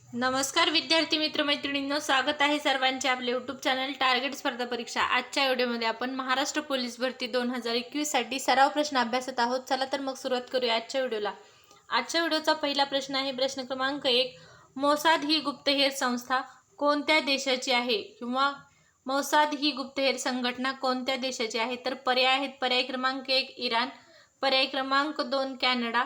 नमस्कार विद्यार्थी मित्र मैत्रिणींनो, स्वागत आहे सर्वांचे आपले यूट्यूब चॅनल टार्गेट स्पर्धा परीक्षा. आजच्या व्हिडिओमध्ये आपण महाराष्ट्र पोलीस भरती 2021 साठी सराव प्रश्न अभ्यासत आहोत. चला तर मग सुरुवात करूया आजच्या व्हिडिओला. आजच्या व्हिडिओचा पहिला प्रश्न आहे प्रश्न क्रमांक 1. मोसाद ही गुप्तहेर संस्था कोणत्या देशाची आहे? किंवा मोसाद ही गुप्तहेर संघटना कोणत्या देशाची आहे? तर पर्याय आहेत. पर्याय क्रमांक 1 इराण, पर्याय क्रमांक 2 कॅनडा,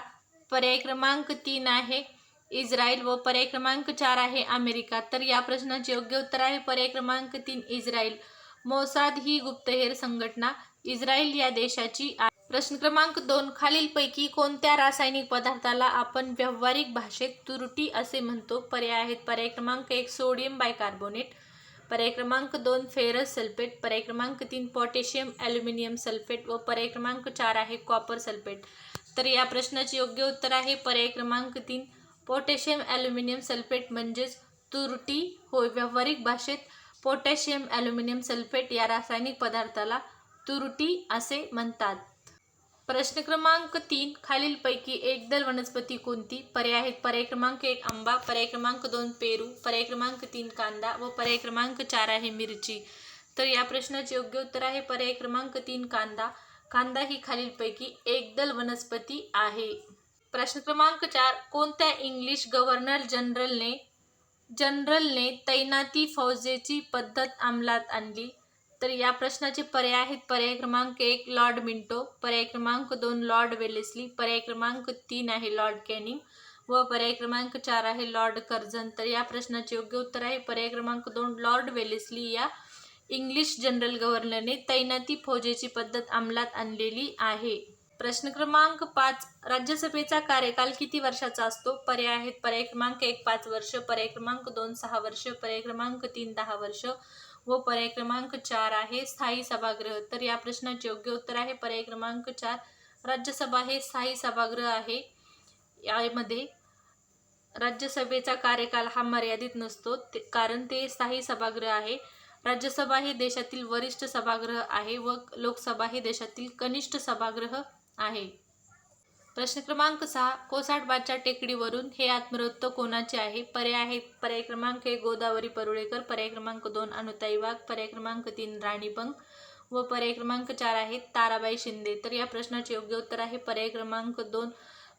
पर्याय क्रमांक 3 आहे इस्रायल व पर्याय क्रमांक 4 आहे अमेरिका. तर या प्रश्नाचे योग्य उत्तर आहे पर्याय क्रमांक 3 इस्रायल. मोसाद ही गुप्तहेर संघटना इस्रायल या देशाची आहे. प्रश्न क्रमांक 2. खालीलपैकी कोणत्या रासायनिक पदार्थाला आपण व्यावहारिक भाषेत तुरटी असे म्हणतो? पर्याय आहेत. पर्याय क्रमांक 1 सोडियम बायकार्बोनेट, पर्याय क्रमांक 2 फेरस सल्फेट, पर्याय क्रमांक 3 पोटॅशियम ॲल्युमिनियम सल्फेट व पर्याय क्रमांक 4 आहे कॉपर सल्फेट. तर या प्रश्नाचे योग्य उत्तर आहे पर्याय क्रमांक 3 पोटॅशियम ॲल्युमिनियम सल्फेट म्हणजेच तुरटी होय. व्यावहारिक भाषेत पोटॅशियम ॲल्युमिनियम सल्फेट या रासायनिक पदार्थाला तुरटी असे म्हणतात. प्रश्न क्रमांक 3. खालीलपैकी एकदल वनस्पती कोणती? पर्याय आहेत. पर्याय क्रमांक 1 आंबा, पर्याय क्रमांक 2 पेरू, पर्याय क्रमांक 3 कांदा व पर्याय क्रमांक 4 आहे मिरची. तर या प्रश्नाचे योग्य उत्तर आहे पर्याय क्रमांक 3 कांदा. कांदा ही खालीलपैकी एकदल वनस्पती आहे. प्रश्न क्रमांक 4. कोणत्या इंग्लिश गव्हर्नर जनरलने तैनाती फौजेची पद्धत अंमलात आणली? तर या प्रश्नाचे पर्याय आहेत. पर्याय क्रमांक 1 लॉर्ड मिंटो, पर्याय क्रमांक 2 लॉर्ड वेलेस्ली, पर्याय क्रमांक 3 आहे लॉर्ड कॅनिंग व पर्याय क्रमांक 4 आहे लॉर्ड कर्झन. तर या प्रश्नाचे योग्य उत्तर आहे पर्याय क्रमांक 2 लॉर्ड वेलेस्ली या इंग्लिश जनरल गव्हर्नरने तैनाती फौजेची पद्धत अंमलात आणलेली आहे. प्रश्न क्रमांक 5. राज्यसभेचा कार्यकाल किती वर्षाचा असतो? पर्याय आहेत. पर्याय क्रमांक 1 5 वर्ष, पर्याय क्रमांक 2 6 वर्ष, पर्याय क्रमांक 3 10 वर्ष व पर्याय क्रमांक 4 आहे स्थायी सभागृह. तर या प्रश्नाचे योग्य उत्तर आहे पर्याय क्रमांक 4 राज्यसभा हे स्थायी सभागृह आहे. यामध्ये राज्यसभेचा कार्यकाल हा मर्यादित नसतो कारण ते स्थायी सभागृह आहे. राज्यसभा हे देशातील वरिष्ठ सभागृह आहे व लोकसभा हे देशातील कनिष्ठ सभागृह आहे. प्रश्न क्रमांक 6. कोसाटबाच्या टेकडीवरून हे आत्मवृत्त कोणाचे आहे? पर्याय आहेत. पर्याय क्रमांक 1 गोदावरी परुळेकर, पर्याय क्रमांक 2 अनुताई वाघ, पर्याय क्रमांक 3 राणी बंग व पर्याय क्रमांक 4 आहे ताराबाई शिंदे. तर या प्रश्नाचे योग्य उत्तर आहे पर्याय क्रमांक 2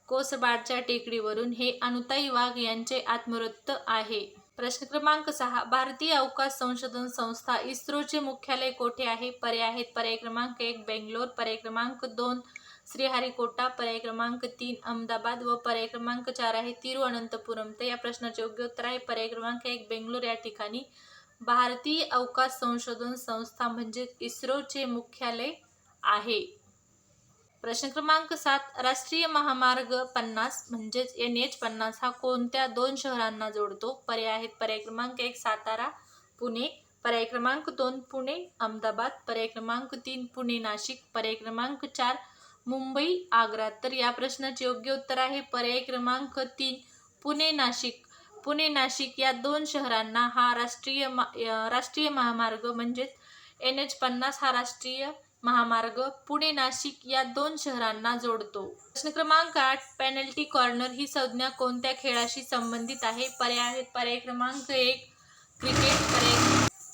कोसबाडच्या टेकडीवरून हे अनुताई वाघ यांचे आत्मवृत्त आहे. प्रश्न क्रमांक 6. भारतीय अवकाश संशोधन संस्था इस्रोचे मुख्यालय कोठे आहे? पर्याय आहेत. पर्याय क्रमांक 1 बेंगलोर, पर्याय क्रमांक 2 श्रीहरिकोटा, पर्याय क्रमांक 3 अहमदाबाद व पर्याय क्रमांक 4 आहे तिरुअनंतपुरम. तर या प्रश्नाचे योग्य उत्तर आहे पर्याय क्रमांक 1 बेंगलोर या ठिकाणी भारतीय अवकाश संशोधन संस्था म्हणजे इस्रोचे मुख्यालय आहे. प्रश्न क्रमांक 7. राष्ट्रीय महामार्ग 50 म्हणजेच NH50 हा कोणत्या 2 शहरांना जोडतो? पर्याय आहेत. पर्याय क्रमांक 1 सातारा पुणे, पर्याय क्रमांक 2 पुणे अहमदाबाद, पर्याय क्रमांक 3 पुणे नाशिक, पर्याय क्रमांक 4 मुंबई आग्रा. तर या प्रश्नाचे योग्य उत्तर आहे पर्याय क्रमांक 3 पुणे नाशिक. पुणे नाशिक या 2 शहरांना हा राष्ट्रीय महामार्ग म्हणजेच NH50 हा राष्ट्रीय महामार्ग पुणे नाशिक या 2 शहरांना जोडतो. प्रश्न क्रमांक 8. पेनल्टी कॉर्नर ही संज्ञा कोणत्या खेळाशी संबंधित आहे? पर्याय आहेत. पर्याय क्रमांक 1 क्रिकेट,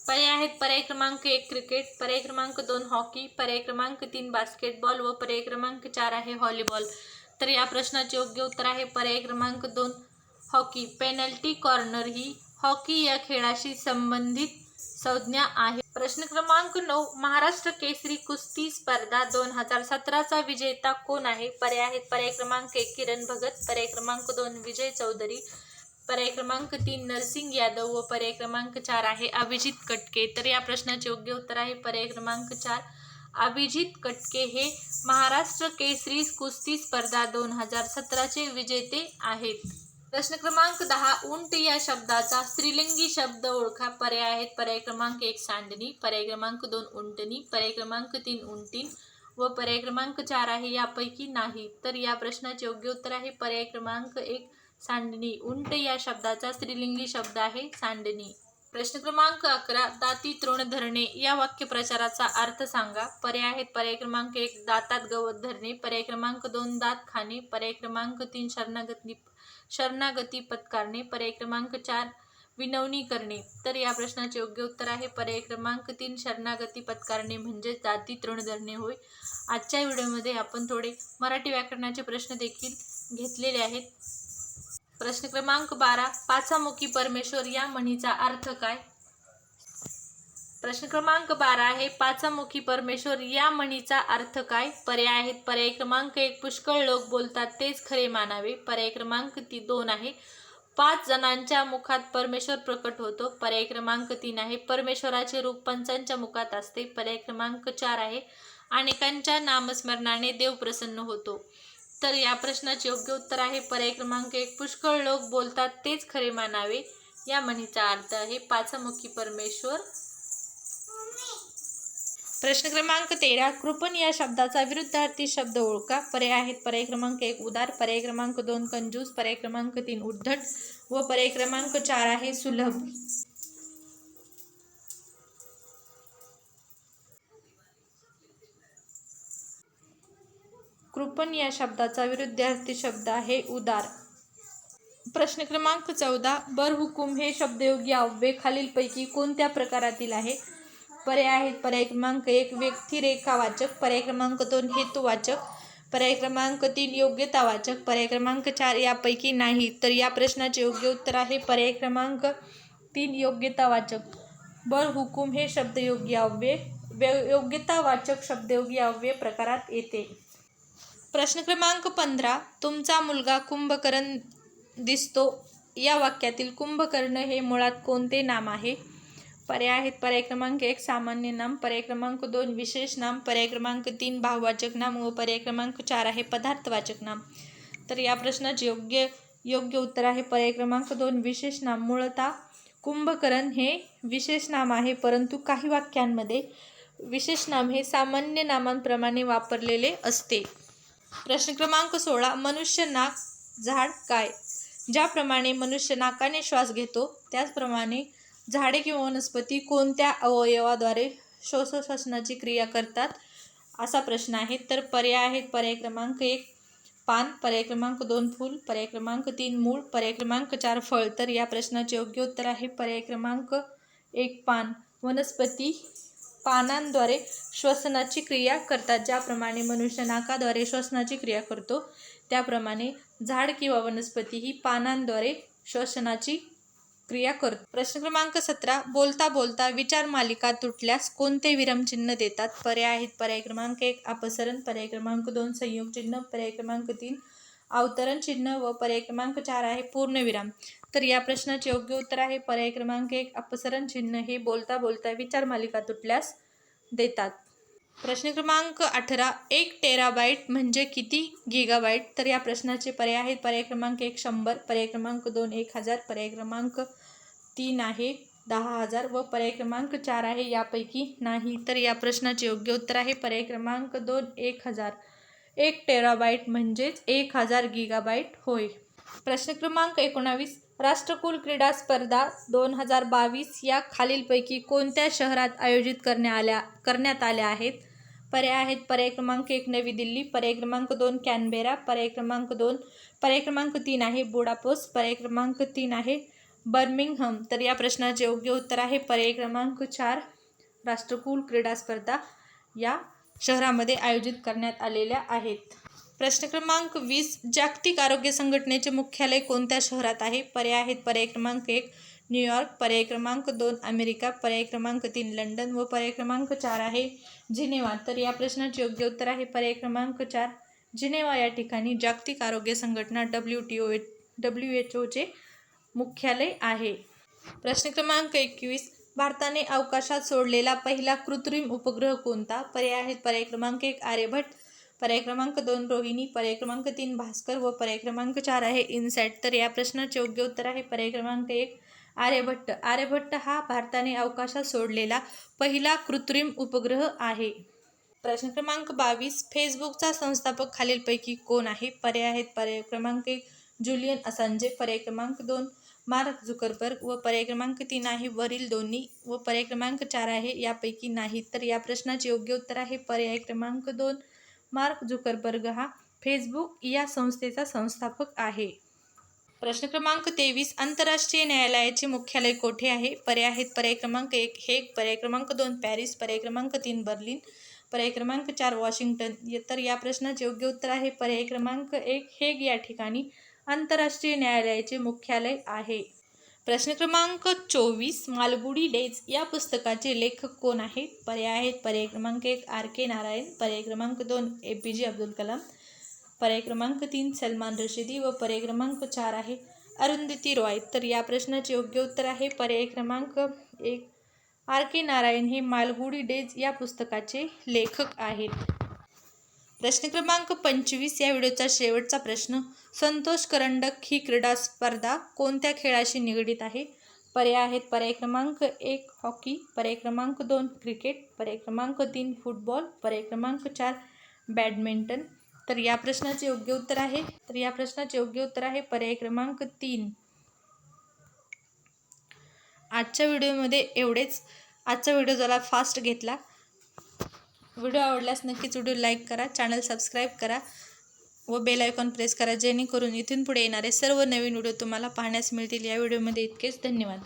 पर्याय आहेत. पर्याय क्रमांक 1 क्रिकेट, पर्याय क्रमांक 2 हॉकी, पर्याय क्रमांक 3 बास्केटबॉल व पर्याय क्रमांक 4 आहे व्हॉलीबॉल. तर या प्रश्नाचे योग्य उत्तर आहे पर्याय क्रमांक 2 हॉकी. पेनल्टी कॉर्नर ही हॉकी या खेळाशी संबंधित संज्ञा आहे. प्रश्न क्रमांक 9. महाराष्ट्र केसरी कुस्ती स्पर्धा 2017चा विजेता कोण आहे? पर्याय आहेत. पर्याय क्रमांक 1 किरण भगत, पर्याय क्रमांक 2 विजय चौधरी, पर्याय क्रमांक 3 नरसिंग यादव व पर्याय क्रमांक 4 आहे अभिजित कटके. तर या प्रश्नाचे योग्य उत्तर आहे पर्याय क्रमांक 4 अभिजित कटके हे महाराष्ट्र केसरी कुस्ती स्पर्धा 2017चे विजेते आहेत. प्रश्न क्रमांक 10. उंट या शब्दाचा स्त्रीलिंगी शब्द ओळखा. पर्याय आहेत. पर्याय क्रमांक 1 सांडणी, पर्याय क्रमांक 2 उंटणी, पर्याय क्रमांक 3 उंटीन व पर्याय क्रमांक 4 आहे यापैकी नाही. तर या प्रश्नाचे योग्य उत्तर आहे पर्याय क्रमांक 1 सांडणी. उंट या शब्दाचा स्त्रीलिंगी शब्द आहे सांडणी. प्रश्न क्रमांक 11, दाती तृण धरणे या वाक्यप्रचाराचा अर्थ सांगा. पर्याय आहेत: पर्याय क्रमांक 1, दातात गवत धरणे. पर्याय क्रमांक 2, दात खाणे. पर्याय क्रमांक 3, शरणागती पत्कारणे. पर्याय क्रमांक 4, विनवणी करणे. तर या प्रश्नाचे योग्य उत्तर आहे पर्याय क्रमांक 3, शरणागती पत्कारणे म्हणजेच दाती तृण धरणे होय. आजच्या व्हिडिओमध्ये आपण थोडे मराठी व्याकरणाचे प्रश्न देखील घेतलेले आहेत. प्रश्न क्रमांक 12, पाचामुखी परमेश्वर या म्हणीचा अर्थ काय? प्रश्न क्रमांक 12 आहे, पाचामुखी परमेश्वर या म्हणीचा अर्थ काय? पर्याय आहेत: पर्याय क्रमांक 1, पुष्कळ लोक बोलतात तेच खरे मानावे. पर्याय क्रमांक 2 आहे, 5 जणांच्या मुखात परमेश्वर प्रकट होतो. पर्याय क्रमांक 3 आहे, परमेश्वराचे रूप पंचांच्या मुखात असते. पर्याय क्रमांक 4 आहे, अनेकांच्या नामस्मरणाने देव प्रसन्न होतो. तर या प्रश्नाचे योग्य उत्तर आहे पर्याय क्रमांक 1, पुष्कळ लोक बोलतात तेच खरे मानावे या म्हणीचा अर्थ आहे पाचामुखी परमेश्वर. प्रश्न क्रमांक 13, कृपण या शब्दाचा विरुद्धार्थी शब्द ओळखा. पर्याय आहेत: पर्याय क्रमांक 1, उदार. पर्याय क्रमांक 2, कंजूस. पर्याय क्रमांक 3, उद्धट व पर्याय क्रमांक 4 आहे सुलभ. कृपण या शब्दाचा विरुद्धार्थी शब्द आहे उदार. प्रश्न क्रमांक 14, बरहुकूम हे शब्दयोगी अव्यय खालीलपैकी कोणत्या प्रकारातील आहे? पर्याय आहेत: पर्याय क्रमांक 1, व्यक्तिरेखावाचक. पर्याय क्रमांक 2, हेतुवाचक. पर्याय क्रमांक 3, योग्यतावाचक. पर्याय क्रमांक 4 यापैकी नाही. तर या प्रश्नाचे योग्य उत्तर आहे पर्याय क्रमांक 3, योग्यतावाचक. बरहुकूम हे शब्दयोगी अव्यय योग्यतावाचक शब्दयोगी अव्यय प्रकारात येते. प्रश्न क्रमांक 15, तुमचा मुलगा कुंभकर्ण दिसतो या वाक्यातील कुंभकर्ण हे मुळात कोणते नाम आहे? पर्याय आहेत: पर्याय क्रमांक 1, सामान्य नाम. पर्याय क्रमांक 2, विशेष नाम. पर्याय क्रमांक 3, भाववाचक नाम व पर्याय क्रमांक 4 आहे पदार्थवाचक नाम. तर या प्रश्नाचे योग्य उत्तर आहे पर्याय क्रमांक 2, विशेष नाम. मूळतः कुंभकर्ण हे विशेष नाम आहे, परंतु काही वाक्यांमध्ये विशेष नाम हे सामान्य नामांप्रमाणे वापरलेले असते. प्रश्न क्रमांक 16, मनुष्य नाक झाड काय? ज्याप्रमाणे मनुष्य नाकाने श्वास घेतो त्याचप्रमाणे झाडे किंवा वनस्पती कोणत्या अवयवाद्वारे श्वासोच्छ्वासाची क्रिया करतात असा प्रश्न आहे. तर पर्याय आहेत: पर्याय क्रमांक 1, पान. पर्याय क्रमांक 2, फूल. पर्याय क्रमांक 3, मूळ. पर्याय क्रमांक 4, फळ. तर या प्रश्नाचे योग्य उत्तर आहे पर्याय क्रमांक 1, पान. वनस्पती पानांद्वारे श्वसनाची क्रिया करतात. ज्याप्रमाणे मनुष्य नाकाद्वारे श्वसनाची क्रिया करतो त्याप्रमाणे झाड किंवा वनस्पती ही पानांद्वारे श्वसनाची क्रिया करतो. प्रश्न क्रमांक 17, बोलता बोलता विचार मालिका तुटल्यास कोणते विरामचिन्ह देतात? पर्याय आहेत: पर्याय क्रमांक 1, अपसरण. पर्याय क्रमांक 2, संयोग चिन्ह. पर्याय क्रमांक 3, अवतरण चिन्ह व पर्याय क्रमांक 4 आहे पूर्णविराम. तर या प्रश्नाचे योग्य उत्तर आहे पर्याय क्रमांक 1, अपसरण चिन्ह हे बोलता बोलता विचार मालिका तुटल्यास देतात. प्रश्न क्रमांक 18, 1 टेराबाईट म्हणजे किती गिगाबाईट? तर या प्रश्नाचे पर्याय आहेत: पर्याय क्रमांक 1, 100. पर्याय क्रमांक 2, 1000. पर्याय क्रमांक 3 आहे 10,000 व पर्याय क्रमांक 4 आहे यापैकी नाही. तर या प्रश्नाचे योग्य उत्तर आहे पर्याय क्रमांक 2, 1000. 1 टेराबाईट म्हणजेच 1000 गिगाबाईट होय. प्रश्न क्रमांक 19, राष्ट्रकुल क्रीडा स्पर्धा 2022 या खालीलपैकी कोणत्या शहरात आयोजित करण्यात आल्या आहेत? पर्याय आहेत: पर्याय क्रमांक 1, नवी दिल्ली. पर्याय क्रमांक 2, कॅनबेरा. पर्याय क्रमांक 3 आहे बुडापेस्ट. पर्याय क्रमांक 3 आहे बर्मिंगहम. तर या प्रश्नाचे योग्य उत्तर आहे पर्याय क्रमांक 4, राष्ट्रकुल क्रीडा स्पर्धा या शहरामध्ये आयोजित करण्यात आलेल्या आहेत. प्रश्न क्रमांक 20, जागतिक आरोग्य संघटनेचे मुख्यालय कोणत्या शहरात आहे? पर्याय आहेत: पर्याय क्रमांक 1, न्यूयॉर्क. पर्याय क्रमांक 2, अमेरिका. पर्याय क्रमांक 3, लंडन व पर्याय क्रमांक 4 आहे जिनेवा. तर या प्रश्नाचे योग्य उत्तर आहे पर्याय क्रमांक 4, जिनेवा या ठिकाणी जागतिक आरोग्य संघटना WHO चे मुख्यालय आहे. प्रश्न क्रमांक 21, भारताने अवकाशात सोडलेला पहिला कृत्रिम उपग्रह कोणता? पर्याय आहेत: पर्याय क्रमांक 1, आर्यभट्ट. पर्याय क्रमांक 2, रोहिणी. पर्याय क्रमांक 3, भास्कर व पर्याय क्रमांक 4 आहे इनसॅट. तर या प्रश्नाचे योग्य उत्तर आहे पर्याय क्रमांक 1, आर्यभट्ट. आर्यभट्ट हा भारताने अवकाशात सोडलेला पहिला कृत्रिम उपग्रह आहे. प्रश्न क्रमांक 22, फेसबुकचा संस्थापक खालीलपैकी कोण आहे? पर्याय आहेत: पर्याय क्रमांक 1, जुलियन असांजे. पर्याय क्रमांक 2, मार्क झुकरबर्ग व पर्याय क्रमांक 3 आहे वरील दोन्ही व पर्याय क्रमांक 4 आहे यापैकी नाही. तर या प्रश्नाचे योग्य उत्तर आहे पर्याय क्रमांक 2. मार्क झुकरबर्ग हा फेसबुक या संस्थेचा संस्थापक आहे. प्रश्न क्रमांक 23. आंतरराष्ट्रीय न्यायालयाचे मुख्यालय कोठे आहे? पर्याय आहेत पर्याय क्रमांक 1 हेग, पर्याय क्रमांक 2 पॅरिस, पर्याय क्रमांक 3 बर्लिन, पर्याय क्रमांक 4 वॉशिंग्टन. तर या प्रश्नाचे योग्य उत्तर आहे पर्याय क्रमांक 1 हेग या ठिकाणी आंतरराष्ट्रीय न्यायालयाचे मुख्यालय आहे. प्रश्न क्रमांक 24. मालगुडी डेज या पुस्तकाचे लेखक कोण आहेत? पर्याय आहेत पर्याय क्रमांक 1 R.K. नारायण, पर्याय क्रमांक 2 APJ अब्दुल कलाम, पर्याय क्रमांक 3 सलमान रशिदी व पर्याय क्रमांक 4 आहे अरुंधती रॉय. तर या प्रश्नाचे योग्य उत्तर आहे पर्याय क्रमांक 1 R.K. नारायण हे मालगुडी डेज या पुस्तकाचे लेखक आहेत. प्रश्न क्रमांक 25. या व्हिडिओचा शेवटचा प्रश्न. संतोष करंडक ही क्रीडा स्पर्धा कोणत्या खेळाशी निगडीत आहे? पर्याय आहेत पर्याय क्रमांक 1 हॉकी, पर्याय क्रमांक 2 क्रिकेट, पर्याय क्रमांक 3 फुटबॉल, पर्याय क्रमांक 4 बॅडमिंटन. तर या प्रश्नाचे योग्य उत्तर आहे पर्याय क्रमांक 3. आजच्या व्हिडिओमध्ये एवढेच. आजचा व्हिडिओ जरा फास्ट घेतला. व्हिडिओ आवडल्यास नक्कीच व्हिडिओ लाईक करा, चॅनल सबस्क्राईब करा व बेल आयकॉन प्रेस करा जेणेकरून इथून पुढे येणारे सर्व नवीन व्हिडिओ तुम्हाला पाहण्यास मिळतील. या व्हिडिओमध्ये इतकेच. धन्यवाद.